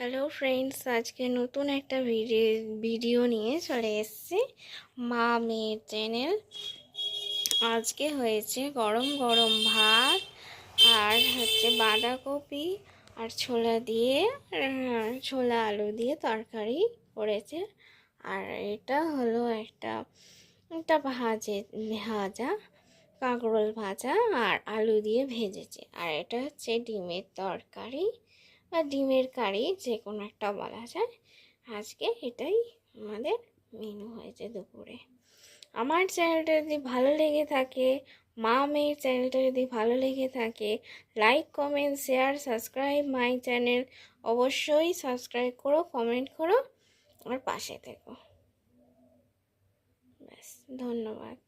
Hello friends, আজকে নতুন একটা ভিডিও নিয়ে চলে এসেছি মা মেয়ের চ্যানেল। আজকে হয়েছে গরম গরম ভাত আর বাঁধাকপি আর ছোলা আলু দিয়ে তরকারি করেছে। আর এটা হলো একটা একটা ভাজা কাঁকরোল ভাজা আর আলু দিয়ে ভেজেছে। আর এটা হচ্ছে ডিমের তরকারি বা ডিমের কারি, যে কোনো একটা বলা যায়। আজকে এটাই আমাদের মেনু হয়েছে দুপুরে। আমার চ্যানেলটা যদি ভালো লেগে থাকে, মা মেয়ের চ্যানেলটা যদি ভালো লেগে থাকে, like comment share subscribe my channel, অবশ্যই সাবস্ক্রাইব করো, কমেন্ট করো, আর পাশে থেকো। ব্যাস, ধন্যবাদ।